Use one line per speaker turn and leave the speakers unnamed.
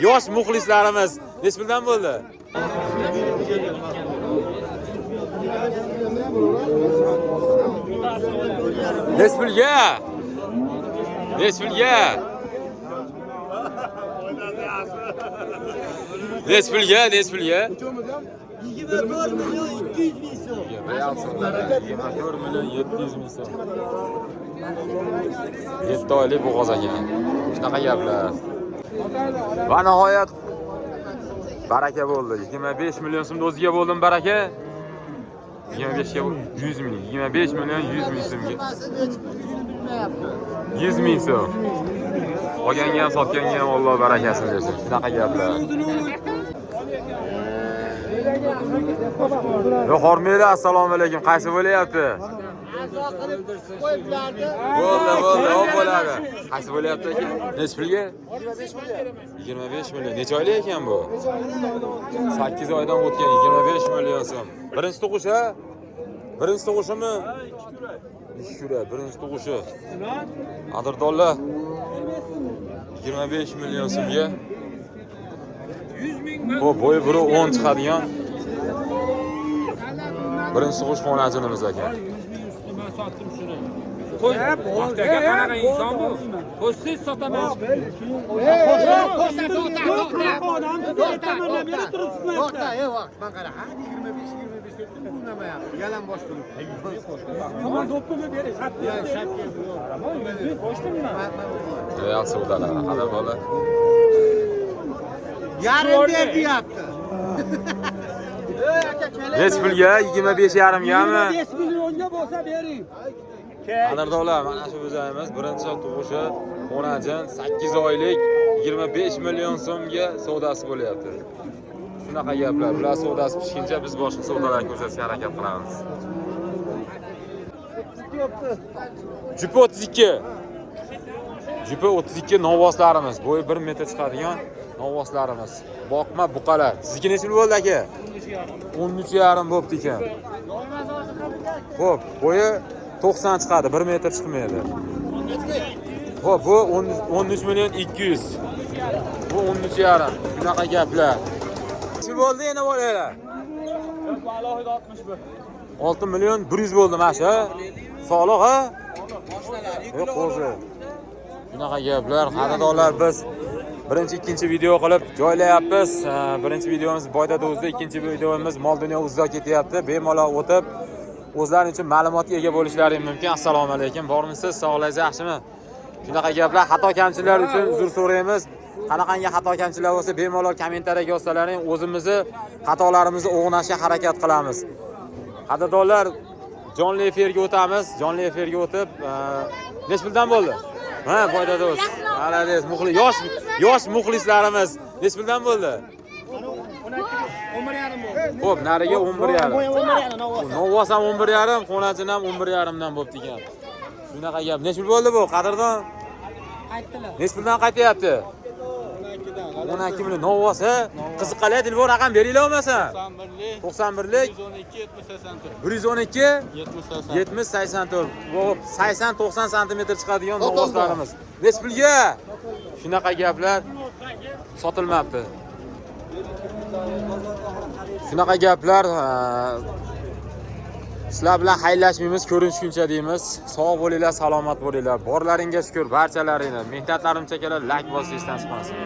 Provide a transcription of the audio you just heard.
Yosh muxlislarimiz Nesbildan bo'ldi. Nesbilga. Nesbilga. Nesbilga, Nesbilga.
24 milyon 200 bin so'm.
24 milyon 700 ming so'm. 7 oylik bo'g'oz ekan. Shunaqa gaplar. Va nihoyat baraka bo'ldi. 25 million so'mni o'ziga bo'ldim baraka. 25 ga 100 ming. 25 million 100 ming so'mga. 100 ming so'm. Olganga ham sotganga ham Alloh barakasini bersin. Shunaqa gaplar. Yo hormaylar, assalomu alaykum. Qaysi bo'layapti? Bo'ldi, hop bo'ladi. Qaysi bo'layapti aka? Necha pulga? 25 million. Necha oylik ekan bu? 8 oydan o'tgan 25 million so'm. Birinchi tug'ish ha? Birinchi tug'ishimi? Shura, birinchi tug'ishi. Qadrdonlar 25 million so'mga. 100 ming. Bu bo'yi 1.10 chiqadigan. Birinchi tug'ish xonajinimiz ekan.
Men sotdim shuni. Qo'y, vaqtiga qanaqa inson bu? Qo'ysiz sotaman.
To'xta, vaqt. Men qara. 25 so'tdim bu nima ya? Yalan bosh turib.
Aman do'ppini bering, sotdim. Qo'shdimmi?
Real savdolar qadar bola.
Yarim ber deyapti.
Necha pulga? 25,5 gami?
5 millionga bo'lsa bering.
Qadrdonlar, mana shu o'zimiz birinchi tug'ishi xonajin 8 oylik 25 million so'mga savdosi bo'lyapti. Shunaqa gaplar. Bular savdosi pishguncha biz boshqa savdolarga ko'rsatishga harakat qilamiz. Jupi 32. Jupi 32 novvoslarimiz. Bo'yi 1 metr chiqadigan novvoslarimiz. Boqma buqalar. Sizniki necha bo'ldi aka? 13,5 bo'pti ekan. Xo'p, bo'yi 90 chiqadi, 1 metr chiqmaydi. Xo'p, bu 13 million 200. Bu 13,5. Shunaqa gaplar. Necha bo'ldi yana bo'laylar?
Alohida 61.
6 million 100 bo'ldi mana shu. Sog'liq ha? Yo'q, qo'zi. Shunaqa gaplar. Qadrdonlar, biz birinchi, ikkinchi video qilib joylayapmiz. Birinchi videomiz Boyda Do'zda, ikkinchi videomiz Mol dunyo uzda ketyapti. Bemalol o'tib o'zlaring uchun ma'lumotga ega bo'lishlaring mumkin. Assalomu alaykum. Bormisiz? Sog'ligingiz yaxshimi? Shunaqa gaplar. Xato kamchiliklar uchun uzr so'raymiz. Qanaqangi xato kamchiliklar bo'lsa bemalol kommentariyaga yozsalaring, o'zimizni xatolarimizni o'g'nashga harakat qilamiz. Qadrdonlar, jonli efirga o'tamiz. Jonli efirga o'tib, necha puldan bo'ldi? Ha, Boyda Do'st. Malades, yosh muxlislarimiz. Necha puldan bo'ldi?
11,5 bo'ldi.
Xo'p, nariga 11,5. Novvos ham 11,5, xonajin ham 11,5 dan bo'pti ekan. Shunaqa gap. Necha pul bo'ldi bu? Qadrdon?
Qaytdilar.
Necha puldan qaytyapti? 12 million. Novvos, ha? Qiziqqalar, Dilbor raqam beringlar olmasa. 91lik 112 70 84. Xo'p, 80-90 sm chiqadigan novvoslarimiz. Necha pulga? Shunaqa gaplar sotilmabdi. Shunaqa gaplar sizlar bilan xayrlashmaymiz, ko'rishguncha deymiz. Sog' bo'linglar, salomat bo'linglar. Borlaringga shukr, barchalaringni. Mehnatlarim chekalar, like bosishdan chiqmasin.